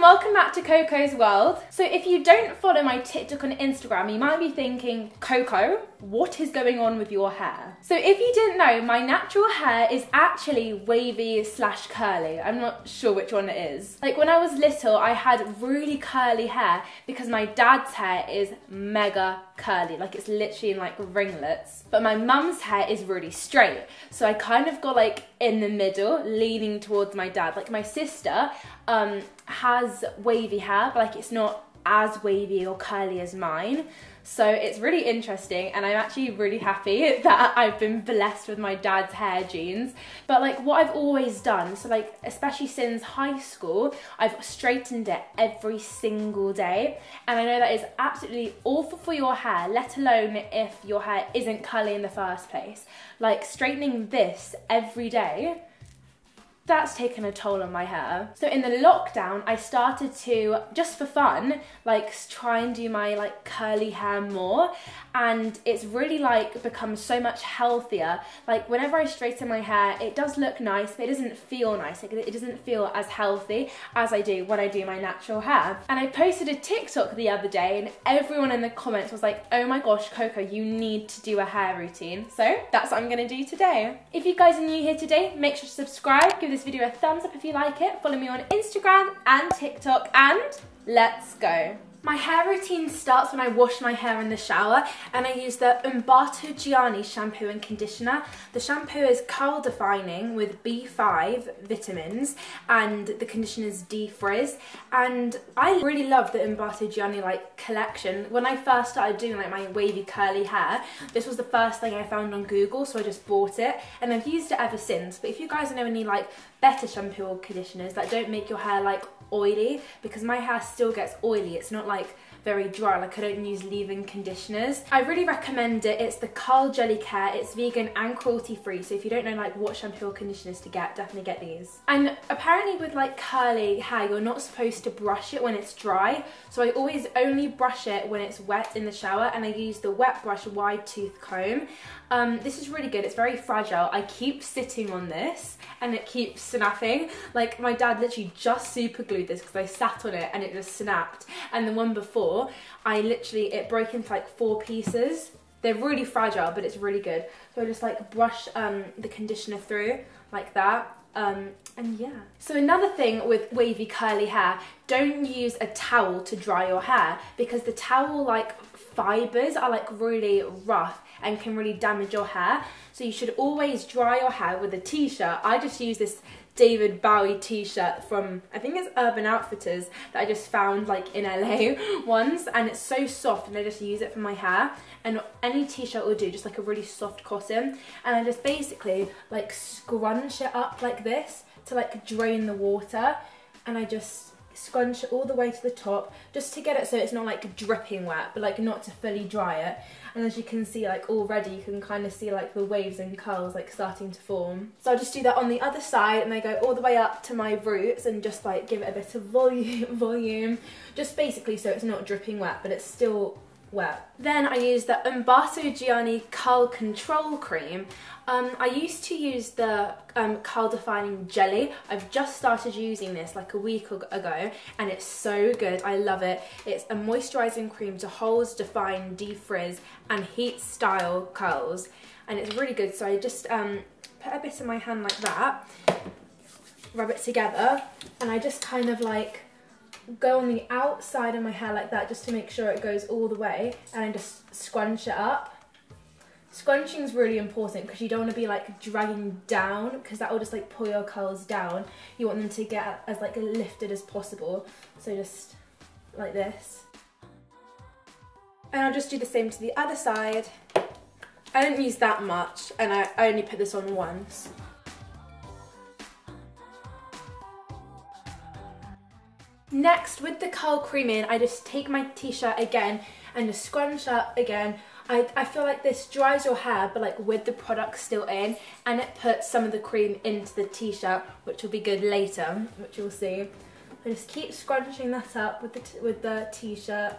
Welcome back to Coco's World. So if you don't follow my TikTok and Instagram, you might be thinking, Coco, what is going on with your hair? So if you didn't know, my natural hair is actually wavy / curly. I'm not sure which one it is. Like when I was little, I had really curly hair because my dad's hair is mega curly. Like it's literally in like ringlets. But my mum's hair is really straight. So I kind of got like in the middle, leaning towards my dad. Like my sister has wavy hair, but like it's not as wavy or curly as mine. So it's really interesting, and I'm actually really happy that I've been blessed with my dad's hair genes. But like what I've always done, so like especially since high school, I've straightened it every single day. And I know that is absolutely awful for your hair, let alone if your hair isn't curly in the first place. Like straightening this every day, that's taken a toll on my hair. So in the lockdown, I started to, just for fun, like try and do my like curly hair more, and it's really like become so much healthier. Like whenever I straighten my hair, it does look nice, but it doesn't feel nice. Like, it doesn't feel as healthy as I do when I do my natural hair. And I posted a TikTok the other day, and everyone in the comments was like, oh my gosh, Coco, you need to do a hair routine. So that's what I'm gonna do today. If you guys are new here today, make sure to subscribe, give this video a thumbs up if you like it, follow me on Instagram and TikTok, and let's go. My hair routine starts when I wash my hair in the shower, and I use the Embasso shampoo and conditioner. The shampoo is curl defining with B5 vitamins, and the conditioner is de-frizz. And I really love the Embasso like collection. When I first started doing like my wavy curly hair, this was the first thing I found on Google, so I just bought it, and I've used it ever since. But if you guys know any like better shampoo or conditioners that don't make your hair like oily, because my hair still gets oily, it's not like very dry, like I don't use leave-in conditioners, I really recommend it. It's the Curl Jelly Care. It's vegan and cruelty free, so if you don't know like what shampoo or conditioners to get, definitely get these. And apparently with like curly hair, you're not supposed to brush it when it's dry, so I always only brush it when it's wet in the shower, and I use the wet brush wide tooth comb. This is really good. It's very fragile. I keep sitting on this and it keeps snapping. Like my dad literally just super glued this because I sat on it and it just snapped. And the one before, it broke into like 4 pieces. They're really fragile, but it's really good. So I just like brush the conditioner through like that. And yeah. So another thing with wavy curly hair, don't use a towel to dry your hair, because the towel like fibers are like really rough and can really damage your hair. So you should always dry your hair with a t-shirt. I just use this David Bowie t-shirt from, I think it's Urban Outfitters, that I just found like in LA once, and it's so soft, and I just use it for my hair. And any t-shirt will do, just like a really soft cotton, and I just basically like scrunch it up like this to like drain the water, and I just scrunch it all the way to the top just to get it so it's not like dripping wet, but like not to fully dry it. And as you can see, like already you can kind of see like the waves and curls like starting to form. So I'll just do that on the other side, and I go all the way up to my roots and just like give it a bit of volume, just basically so it's not dripping wet, but it's still wet. Then I use the Embasso Curl Control Cream. I used to use the Curl Defining Jelly. I've just started using this like a week ago, and it's so good. I love it. It's a moisturising cream to hold, define, defrizz and heat style curls, and it's really good. So I just put a bit in my hand like that, rub it together, and I just kind of like go on the outside of my hair like that just to make sure it goes all the way, and I just scrunch it up. Scrunching is really important because you don't want to be like dragging down, because that will just like pull your curls down. You want them to get as like lifted as possible. So just like this. And I'll just do the same to the other side. I don't use that much, and I only put this on once. Next, with the curl cream in, I just take my t-shirt again and just scrunch up again. I feel like this dries your hair, but like with the product still in, and it puts some of the cream into the t-shirt, which will be good later, which you'll see. I just keep scrunching that up with the t-shirt,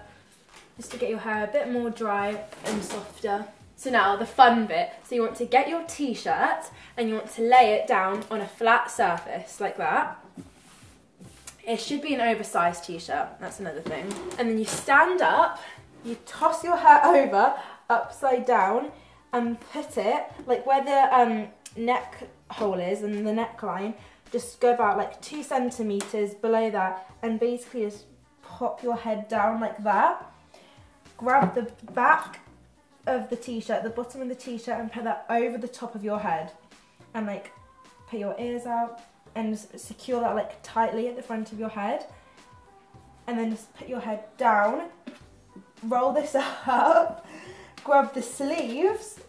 just to get your hair a bit more dry and softer. So now the fun bit. So you want to get your t-shirt and you want to lay it down on a flat surface like that. It should be an oversized t-shirt, that's another thing. And then you stand up, you toss your hair over, upside down, and put it, like where the neck hole is and the neckline, just go about like 2 centimeters below that, and basically just pop your head down like that. Grab the back of the t-shirt, the bottom of the t-shirt, and put that over the top of your head, and like put your ears out and secure that like tightly at the front of your head, and then just put your head down, roll this up, grab the sleeves,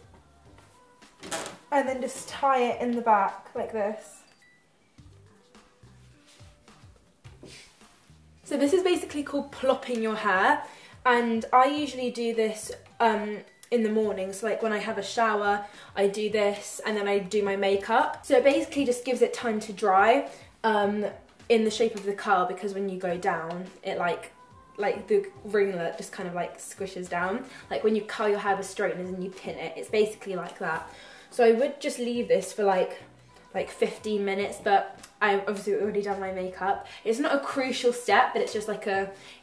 and then just tie it in the back like this. So this is basically called plopping your hair, and I usually do this in the mornings. Like when I have a shower, I do this, and then I do my makeup. So it basically just gives it time to dry in the shape of the curl, because when you go down, it like the ringlet just kind of like squishes down. Like when you curl your hair with straighteners and you pin it, it's basically like that. So I would just leave this for like 15 minutes, but I've obviously already done my makeup. It's not a crucial step, but it's just like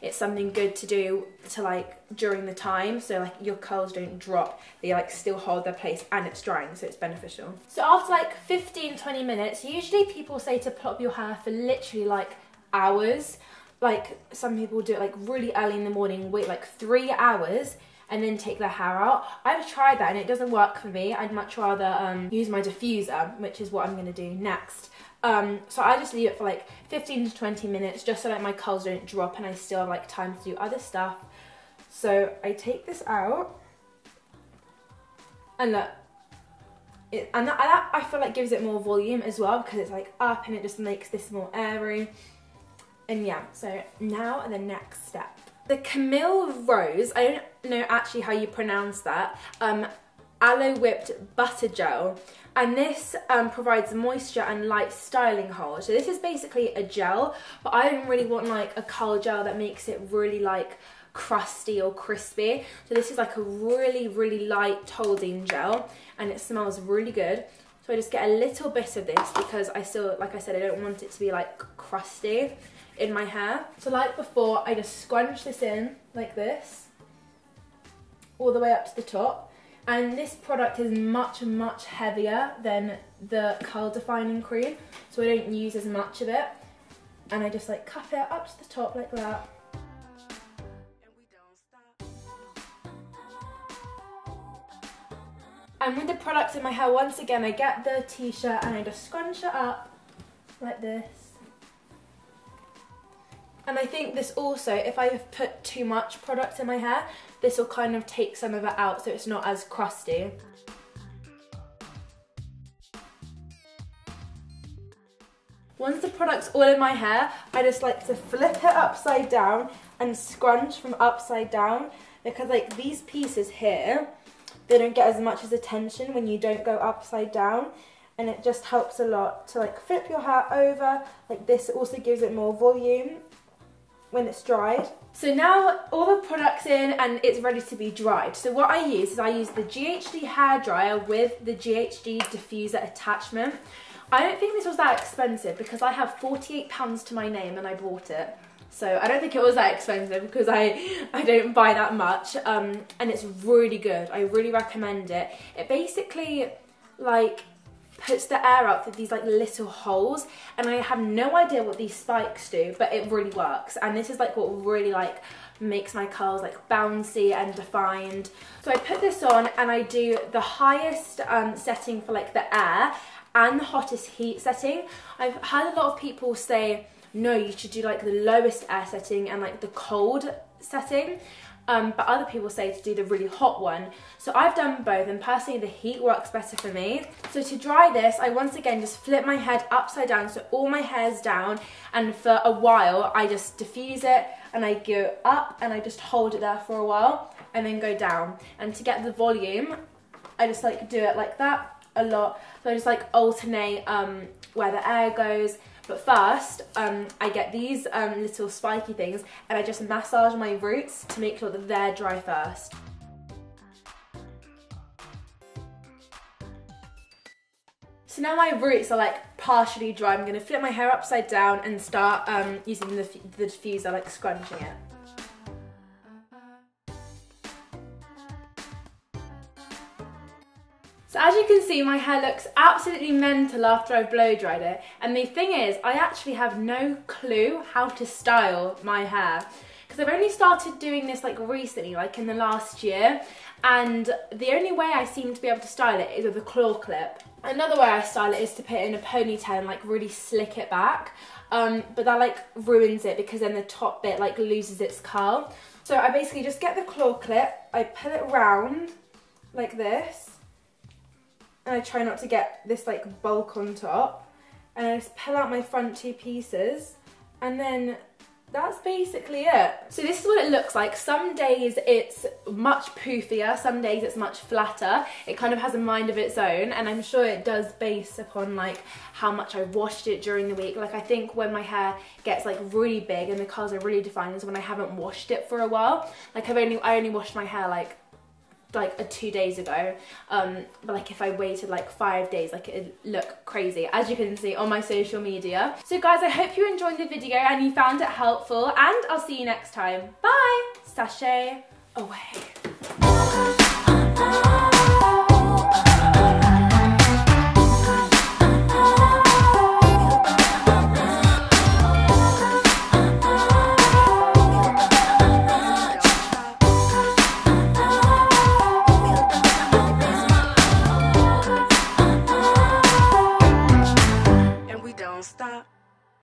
it's something good to do to like during the time, so like your curls don't drop, they like still hold their place, and it's drying, so it's beneficial. So after like 15-20 minutes, usually people say to plop your hair for literally like hours. Like some people do it like really early in the morning, wait like 3 hours, and then take their hair out. I've tried that and it doesn't work for me. I'd much rather use my diffuser, which is what I'm gonna do next. So I just leave it for like 15 to 20 minutes, just so that my curls don't drop and I still have like time to do other stuff. So I take this out, and look, that I feel like gives it more volume as well, because it's like up and it just makes this more airy. And yeah, so now the next step. The Camille Rose, I don't know actually how you pronounce that, aloe whipped butter gel, and this provides moisture and light styling hold. So this is basically a gel, but I don't really want like a curl gel that makes it really like crusty or crispy. So this is like a really light holding gel, and it smells really good. So I just get a little bit of this, because I still, like I said, I don't want it to be like crusty in my hair. So like before, I just scrunch this in like this, all the way up to the top. And this product is much heavier than the curl defining cream, so I don't use as much of it. And I just like cup it up to the top like that. And with the products in my hair, once again, I get the t-shirt and I just scrunch it up like this. And I think this also, if I have put too much product in my hair, this will kind of take some of it out, so it's not as crusty. Once the product's all in my hair, I just like to flip it upside down and scrunch from upside down, because like these pieces here, they don't get as much as attention when you don't go upside down, and it just helps a lot to like flip your hair over like this. It also gives it more volume when it's dried. So now all the product's in and it's ready to be dried. So what I use is I use the GHD hairdryer with the GHD diffuser attachment. I don't think this was that expensive, because I have £48 to my name and I bought it. So I don't think it was that expensive, because I don't buy that much, and it's really good. I really recommend it. It basically like puts the air out through these like little holes, and I have no idea what these spikes do, but it really works. And this is like what really like makes my curls like bouncy and defined. So I put this on and I do the highest setting for like the air and the hottest heat setting. I've had a lot of people say, no, you should do like the lowest air setting and like the cold setting. But other people say to do the really hot one. So I've done both, and personally the heat works better for me. So to dry this, I once again just flip my head upside down so all my hair's down, and for a while I just diffuse it and I go up and I just hold it there for a while and then go down. And to get the volume, I just like do it like that a lot. So I just like alternate where the air goes. But first, I get these little spiky things and I just massage my roots to make sure that they're dry first. So now my roots are like partially dry. I'm gonna flip my hair upside down and start using the diffuser, like scrunching it. So as you can see, my hair looks absolutely mental after I've blow dried it. And the thing is, I actually have no clue how to style my hair. Because I've only started doing this like recently, like in the last year. And the only way I seem to be able to style it is with a claw clip. Another way I style it is to put it in a ponytail and like really slick it back. But that like ruins it because then the top bit like loses its curl. So I basically just get the claw clip, I pull it round like this. And I try not to get this like bulk on top. And I just pull out my front two pieces. And then that's basically it. So this is what it looks like. Some days it's much poofier, some days it's much flatter. It kind of has a mind of its own, and I'm sure it does based upon like how much I washed it during the week. Like I think when my hair gets like really big and the curls are really defined is when I haven't washed it for a while. Like I only washed my hair like 2 days ago, but like if I waited like 5 days, like it'd look crazy, as you can see on my social media. So guys, I hope you enjoyed the video and you found it helpful, and I'll see you next time. Bye! Sachet away.